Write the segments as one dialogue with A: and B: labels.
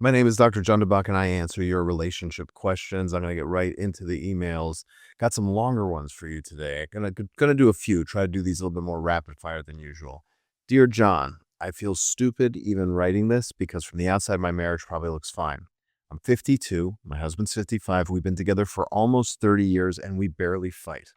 A: My name is Dr. Jon Dabach, and I answer your relationship questions. I'm going to get right into the emails. Got some longer ones for you today. Gonna do a few. Try to do these a little bit more rapid fire than usual. Dear John, I feel stupid even writing this because from the outside, my marriage probably looks fine. I'm 52. My husband's 55. We've been together for almost 30 years, and we barely fight.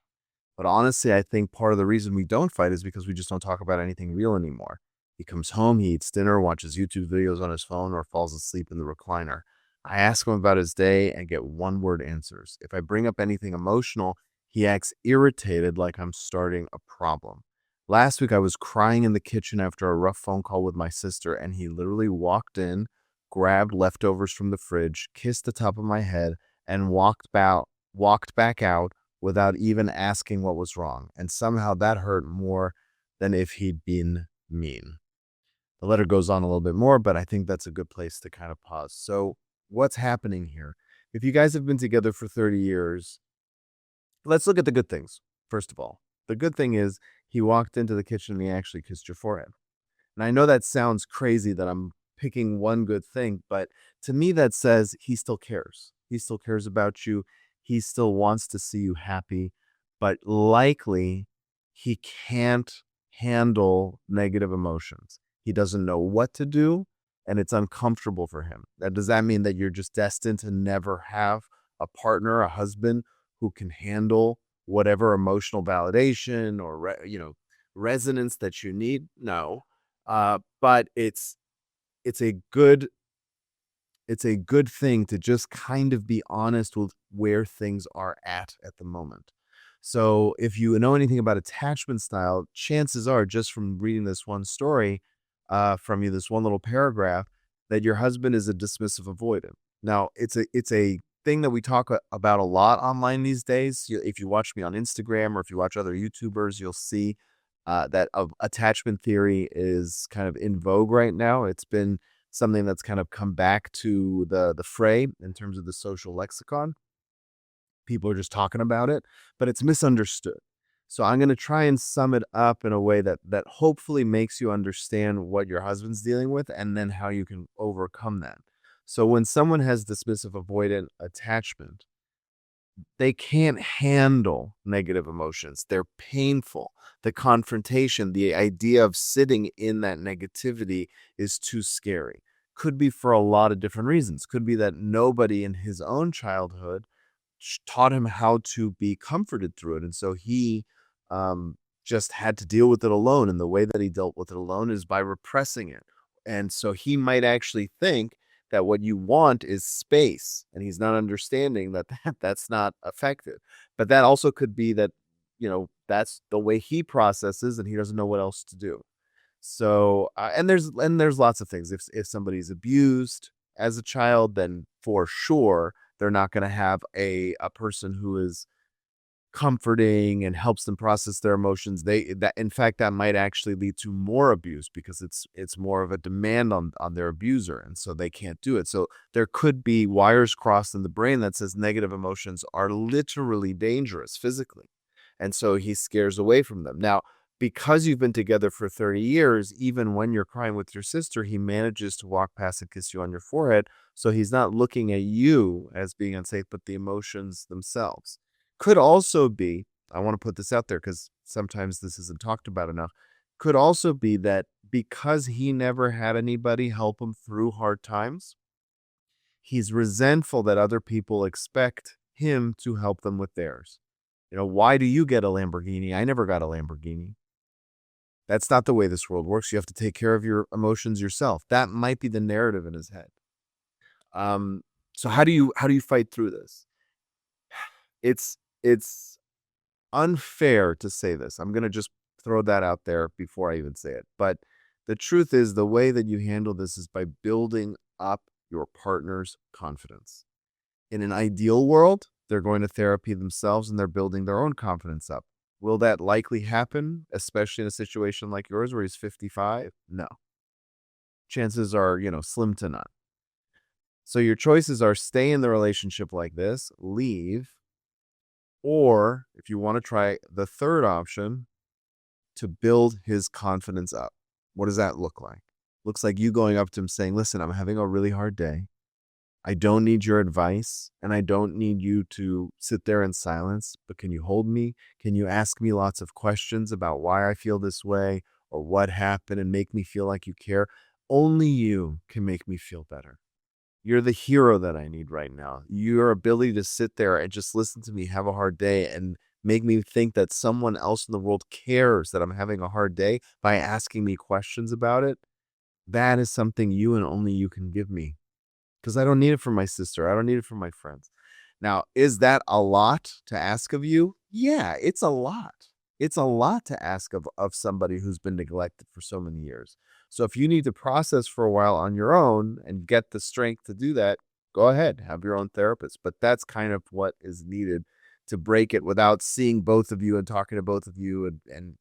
A: But honestly, I think part of the reason we don't fight is because we just don't talk about anything real anymore. He comes home, he eats dinner, watches YouTube videos on his phone, or falls asleep in the recliner. I ask him about his day and get one word answers. If I bring up anything emotional, he acts irritated like I'm starting a problem. Last week, I was crying in the kitchen after a rough phone call with my sister, and he literally walked in, grabbed leftovers from the fridge, kissed the top of my head, and walked back out without even asking what was wrong. And somehow that hurt more than if he'd been mean. The letter goes on a little bit more, but I think that's a good place to kind of pause. So, what's happening here? If you guys have been together for 30 years, let's look at the good things. First of all, the good thing is he walked into the kitchen and he actually kissed your forehead. And I know that sounds crazy that I'm picking one good thing, but to me, that says he still cares. He still cares about you. He still wants to see you happy, but likely he can't handle negative emotions. He doesn't know what to do, and it's uncomfortable for him. Does that mean that you're just destined to never have a partner, a husband who can handle whatever emotional validation or resonance that you need? No, but it's a good it's a good thing to just kind of be honest with where things are at the moment. So if you know anything about attachment style, chances are just from reading this one story from you, this one little paragraph, that your husband is a dismissive avoidant. Now, it's a thing that we talk about a lot online these days. If you watch me on Instagram or if you watch other YouTubers, you'll see that attachment theory is kind of in vogue right now. It's been something that's kind of come back to the fray in terms of the social lexicon. People are just talking about it, but it's misunderstood. So I'm going to try and sum it up in a way that hopefully makes you understand what your husband's dealing with and then how you can overcome that. So when someone has dismissive avoidant attachment, they can't handle negative emotions. They're painful. The confrontation, the idea of sitting in that negativity is too scary. Could be for a lot of different reasons. Could be that nobody in his own childhood taught him how to be comforted through it. And so he just had to deal with it alone. And the way that he dealt with it alone is by repressing it. And so he might actually think that what you want is space, and he's not understanding that's not effective. But that also could be that, that's the way he processes and he doesn't know what else to do. So, and there's lots of things. If somebody's abused as a child, then for sure they're not going to have a person who is comforting and helps them process their emotions. That in fact that might actually lead to more abuse because it's more of a demand on their abuser, and so they can't do it. So there could be wires crossed in the brain that says negative emotions are literally dangerous physically. And so he scares away from them. Now, because you've been together for 30 years, even when you're crying with your sister, he manages to walk past and kiss you on your forehead. So he's not looking at you as being unsafe, but the emotions themselves. Could also be, I want to put this out there because sometimes this isn't talked about enough, could also be that because he never had anybody help him through hard times, he's resentful that other people expect him to help them with theirs. Why do you get a Lamborghini? I never got a Lamborghini. That's not the way this world works. You have to take care of your emotions yourself. That might be the narrative in his head. So how do you fight through this? It's unfair to say this. I'm going to just throw that out there before I even say it. But the truth is, the way that you handle this is by building up your partner's confidence. In an ideal world, they're going to therapy themselves and they're building their own confidence up. Will that likely happen, especially in a situation like yours where he's 55? No. Chances are, slim to none. So your choices are stay in the relationship like this, leave, or if you want to try the third option, to build his confidence up. What does that look like? Looks like you going up to him saying, listen, I'm having a really hard day. I don't need your advice, and I don't need you to sit there in silence, but can you hold me? Can you ask me lots of questions about why I feel this way or what happened and make me feel like you care? Only you can make me feel better. You're the hero that I need right now. Your ability to sit there and just listen to me have a hard day and make me think that someone else in the world cares that I'm having a hard day by asking me questions about it, that is something you and only you can give me. 'Cause I don't need it from my sister, I don't need it from my friends. Now, is that a lot to ask of you? Yeah, it's a lot. It's a lot to ask of somebody who's been neglected for so many years. So if you need to process for a while on your own and get the strength to do that, go ahead, have your own therapist, but that's kind of what is needed to break it without seeing both of you and talking to both of you and,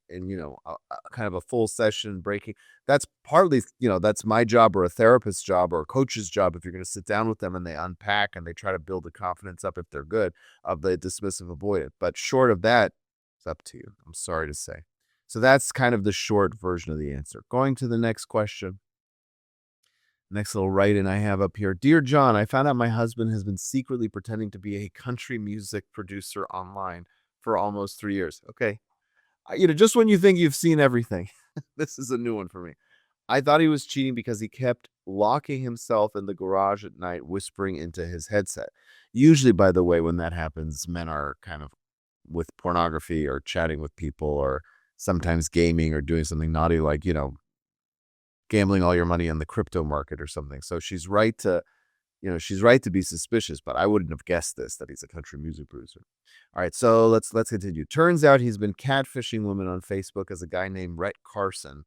A: kind of a full session breaking. That's partly, that's my job or a therapist's job or a coach's job if you're going to sit down with them and they unpack and they try to build the confidence up if they're good of the dismissive avoidant. But short of that, it's up to you. I'm sorry to say. So that's kind of the short version of the answer. Going to the next question. Next little write-in I have up here. Dear John, I found out my husband has been secretly pretending to be a country music producer online for almost 3 years. Okay. Just when you think you've seen everything, this is a new one for me. I thought he was cheating because he kept locking himself in the garage at night, whispering into his headset. Usually, by the way, when that happens, men are kind of with pornography or chatting with people or sometimes gaming or doing something naughty like, gambling all your money on the crypto market or something. So she's right to be suspicious, but I wouldn't have guessed this, that he's a country music producer. All right, so let's continue. Turns out he's been catfishing women on Facebook as a guy named Rhett Carson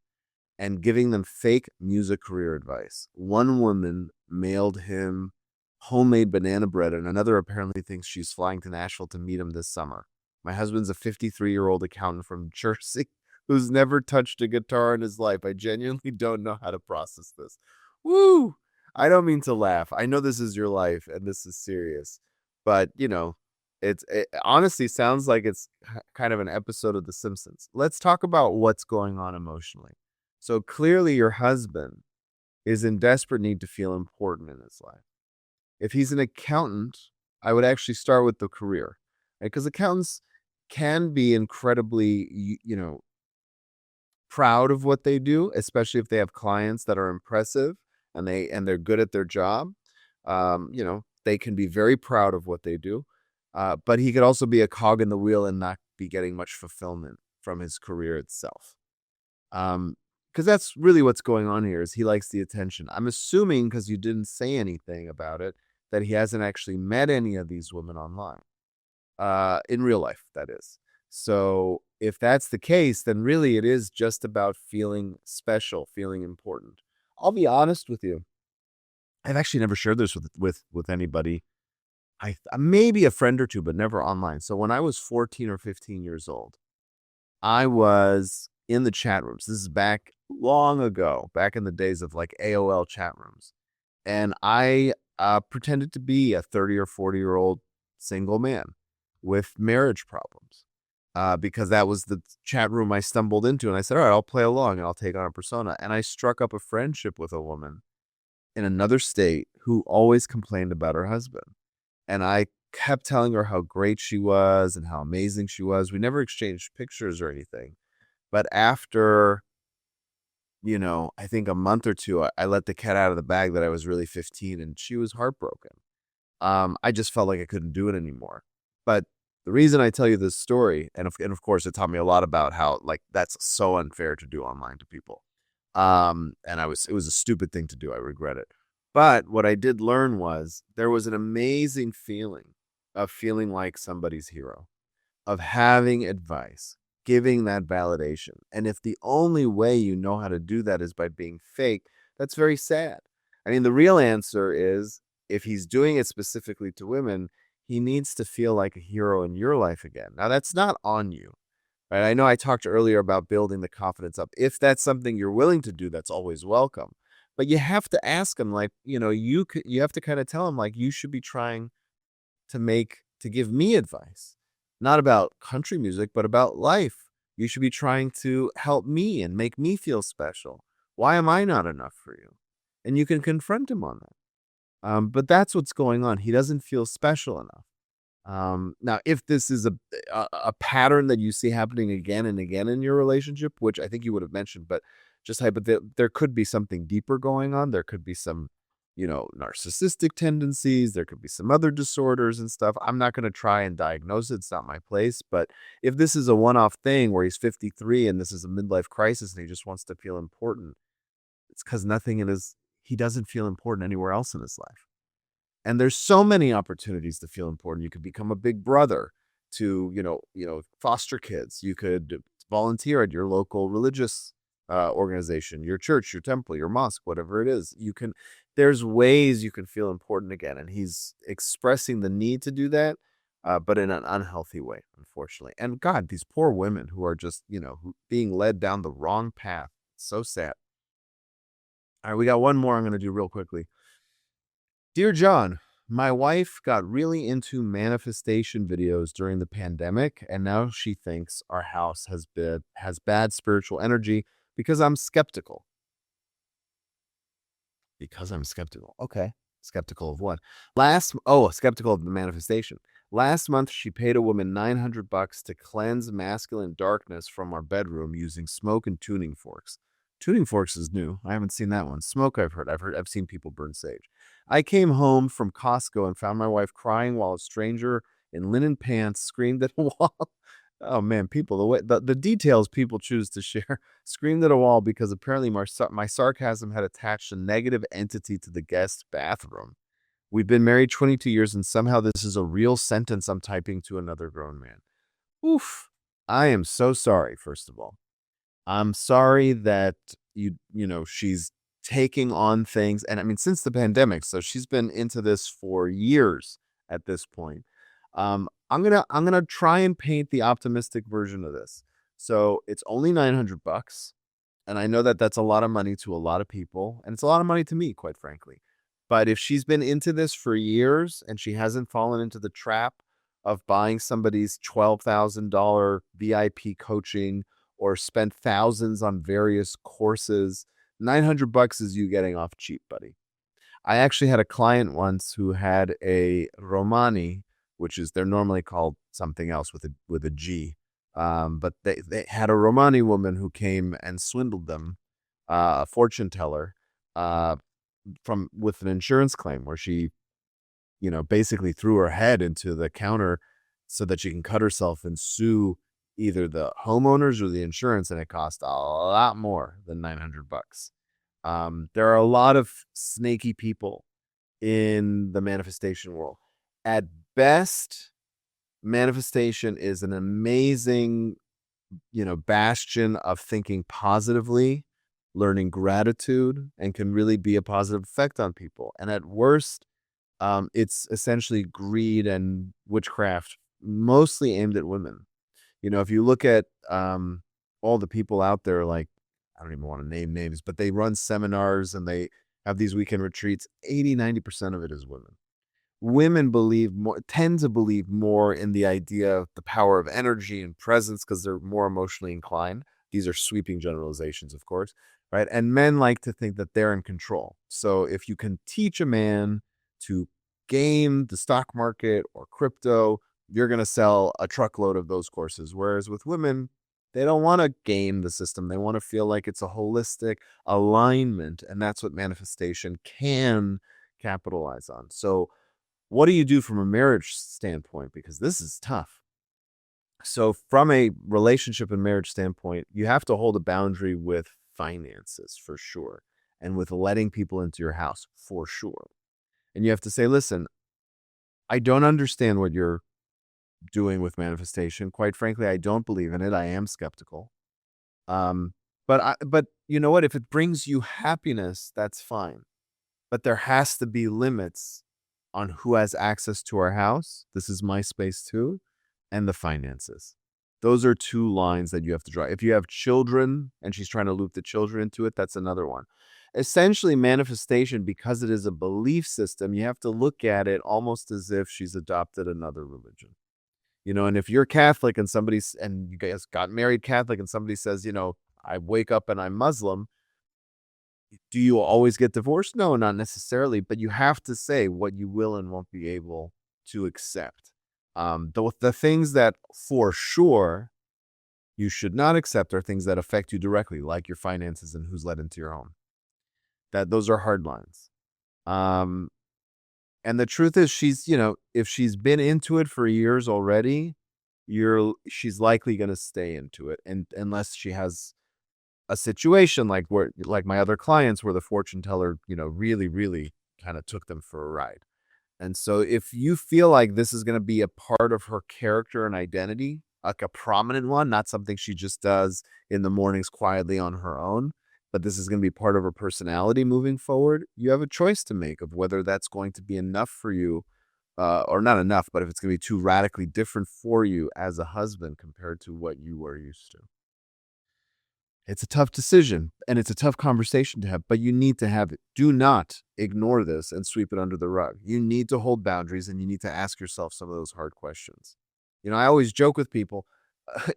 A: and giving them fake music career advice. One woman mailed him homemade banana bread, and another apparently thinks she's flying to Nashville to meet him this summer. My husband's a 53-year-old accountant from Jersey who's never touched a guitar in his life. I genuinely don't know how to process this. Woo! I don't mean to laugh. I know this is your life and this is serious, but it honestly sounds like it's kind of an episode of The Simpsons. Let's talk about what's going on emotionally. So clearly your husband is in desperate need to feel important in his life. If he's an accountant, I would actually start with the career, right? Because accountants can be incredibly, proud of what they do, especially if they have clients that are impressive and they're good at their job. They can be very proud of what they do. But he could also be a cog in the wheel and not be getting much fulfillment from his career itself. Because that's really what's going on here is he likes the attention. I'm assuming, because you didn't say anything about it, that he hasn't actually met any of these women online. In real life, that is. So if that's the case, then really it is just about feeling special, feeling important. I'll be honest with you. I've actually never shared this with anybody. I maybe a friend or two, but never online. So when I was 14 or 15 years old, I was in the chat rooms. This is back long ago, back in the days of like AOL chat rooms. And I pretended to be a 30 or 40-year-old single man with marriage problems because that was the chat room I stumbled into. And I said, all right, I'll play along and I'll take on a persona. And I struck up a friendship with a woman in another state who always complained about her husband. And I kept telling her how great she was and how amazing she was. We never exchanged pictures or anything. But after, I think a month or two, I let the cat out of the bag that I was really 15 and she was heartbroken. I just felt like I couldn't do it anymore. But the reason I tell you this story, and of course it taught me a lot about how like that's so unfair to do online to people. And it was a stupid thing to do. I regret it. But what I did learn was there was an amazing feeling of feeling like somebody's hero, of having advice, giving that validation. And if the only way you know how to do that is by being fake, that's very sad. I mean, the real answer is if he's doing it specifically to women, he needs to feel like a hero in your life again. Now, that's not on you. Right? I know I talked earlier about building the confidence up. If that's something you're willing to do, that's always welcome. But you have to ask him, like, you have to kind of tell him, like, you should be trying to give me advice, not about country music, but about life. You should be trying to help me and make me feel special. Why am I not enough for you? And you can confront him on that. But that's what's going on. He doesn't feel special enough. Now, if this is a pattern that you see happening again and again in your relationship, which I think you would have mentioned, but just there could be something deeper going on. There could be some, narcissistic tendencies. There could be some other disorders and stuff. I'm not going to try and diagnose it. It's not my place. But if this is a one-off thing where he's 53 and this is a midlife crisis and he just wants to feel important, it's because he doesn't feel important anywhere else in his life. And there's so many opportunities to feel important. You could become a big brother to, foster kids. You could volunteer at your local religious organization, your church, your temple, your mosque, whatever it is. There's ways you can feel important again. And he's expressing the need to do that, but in an unhealthy way, unfortunately. And God, these poor women who are just, being led down the wrong path. So sad. All right, we got one more I'm going to do real quickly. Dear John, my wife got really into manifestation videos during the pandemic, and now she thinks our house has bad spiritual energy because I'm skeptical. Because I'm skeptical. Okay. Skeptical of what? Skeptical of the manifestation. Last month, she paid a woman $900 to cleanse masculine darkness from our bedroom using smoke and tuning forks. Tuning forks is new. I haven't seen that one. Smoke, I've seen people burn sage. I came home from Costco and found my wife crying while a stranger in linen pants screamed at a wall. Oh man, people, the details people choose to share. Screamed at a wall because apparently my sarcasm had attached a negative entity to the guest bathroom. We've been married 22 years and somehow this is a real sentence I'm typing to another grown man. Oof. I am so sorry, first of all. I'm sorry that she's taking on things. And I mean, since the pandemic, so she's been into this for years at this point. I'm gonna try and paint the optimistic version of this. So it's only $900, and I know that that's a lot of money to a lot of people, and it's a lot of money to me, quite frankly. But if she's been into this for years and she hasn't fallen into the trap of buying somebody's $12,000 VIP coaching or spent thousands on various courses, $900 is you getting off cheap, buddy. I actually had a client once who had a Romani, which is they're normally called something else with a G. But they had a Romani woman who came and swindled them, a fortune teller, uh, with an insurance claim where she, basically threw her head into the counter so that she can cut herself and sue either the homeowners or the insurance, and it cost a lot more than $900. There are a lot of snaky people in the manifestation world. At best, manifestation is an amazing, bastion of thinking positively, learning gratitude, and can really be a positive effect on people. And at worst, it's essentially greed and witchcraft, mostly aimed at women. If you look at all the people out there, like, I don't even want to name names, but they run seminars and they have these weekend retreats. 80-90% of it is women. Women tend to believe more in the idea of the power of energy and presence because they're more emotionally inclined. These are sweeping generalizations, of course, right? And men like to think that they're in control. So if you can teach a man to game the stock market or crypto, you're going to sell a truckload of those courses. Whereas with women, they don't want to game the system. They want to feel like it's a holistic alignment. And that's what manifestation can capitalize on. So what do you do from a marriage standpoint? Because this is tough. So from a relationship and marriage standpoint, you have to hold a boundary with finances for sure. And with letting people into your house for sure. And you have to say, listen, I don't understand what you're doing with manifestation. Quite frankly, I don't believe in it. I am skeptical. But you know what? If it brings you happiness, that's fine. But there has to be limits on who has access to our house. This is my space too, and the finances. Those are two lines that you have to draw. If you have children and she's trying to loop the children into it, that's another one. Essentially, manifestation, because it is a belief system, you have to look at it almost as if she's adopted another religion. And if you're Catholic and and you guys got married Catholic and somebody says, I wake up and I'm Muslim, Do you always get divorced? No, not necessarily, but you have to say what you will and won't be able to accept. The things that for sure you should not accept are things that affect you directly, like your finances and who's let into your home. Those are hard lines. Um, and the truth is if she's been into it for years already, she's likely gonna stay into it, and unless she has a situation like my other clients where the fortune teller, really, really kind of took them for a ride. And so if you feel like this is going to be a part of her character and identity, like a prominent one, not something she just does in the mornings quietly on her own, but this is going to be part of her personality moving forward, you have a choice to make of whether that's going to be enough for you, or not enough, but if it's going to be too radically different for you as a husband compared to what you were used to. It's a tough decision and it's a tough conversation to have, but you need to have it. Do not ignore this and sweep it under the rug. You need to hold boundaries and you need to ask yourself some of those hard questions. I always joke with people,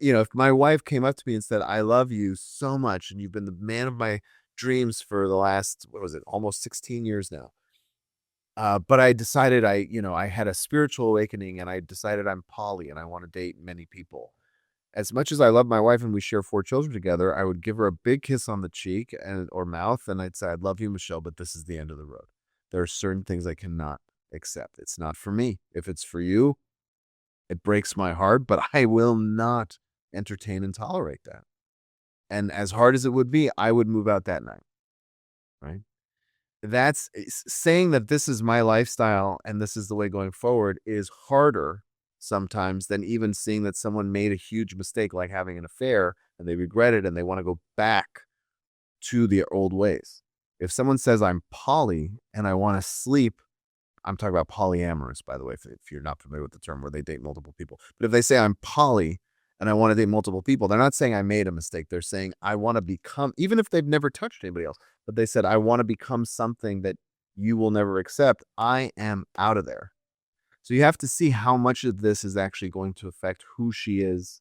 A: if my wife came up to me and said, I love you so much and you've been the man of my dreams for the last, what was it, almost 16 years now. But I decided I had a spiritual awakening and I decided I'm poly and I want to date many people. As much as I love my wife and we share 4 children together, I would give her a big kiss on the cheek or mouth, and I'd say, "I love you, Michelle, but this is the end of the road. There are certain things I cannot accept. It's not for me. If it's for you, it breaks my heart, but I will not entertain and tolerate that." And as hard as it would be, I would move out that night, right? That's saying that this is my lifestyle and this is the way going forward is harder sometimes than even seeing that someone made a huge mistake like having an affair and they regret it and they want to go back to the old ways. If someone says I'm poly and I want to sleep, I'm talking about polyamorous, by the way, if you're not familiar with the term where they date multiple people. But if they say I'm poly and I want to date multiple people, they're not saying I made a mistake. They're saying I want to become, even if they've never touched anybody else, but they said, I want to become something that you will never accept. I am out of there. So you have to see how much of this is actually going to affect who she is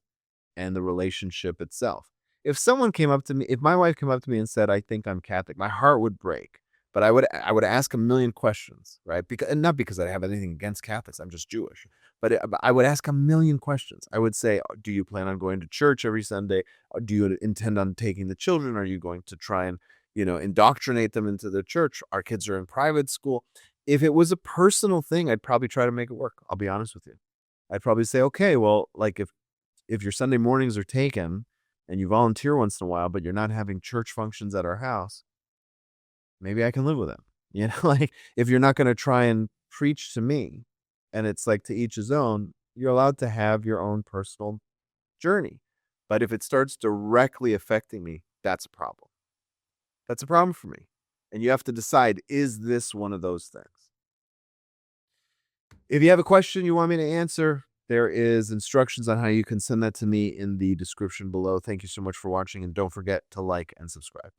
A: and the relationship itself. If my wife came up to me and said, "I think I'm Catholic," my heart would break. But I would ask a million questions, right? And not because I have anything against Catholics, I'm just Jewish. But I would ask a million questions. I would say, "Do you plan on going to church every Sunday? Do you intend on taking the children? Are you going to try and, indoctrinate them into the church? Our kids are in private school." If it was a personal thing, I'd probably try to make it work. I'll be honest with you. I'd probably say, "Okay, well, like if your Sunday mornings are taken and you volunteer once in a while, but you're not having church functions at our house, maybe I can live with it." Like if you're not going to try and preach to me and it's like to each his own, you're allowed to have your own personal journey. But if it starts directly affecting me, that's a problem. That's a problem for me. And you have to decide, is this one of those things? If you have a question you want me to answer, there is instructions on how you can send that to me in the description below. Thank you so much for watching, and don't forget to like and subscribe.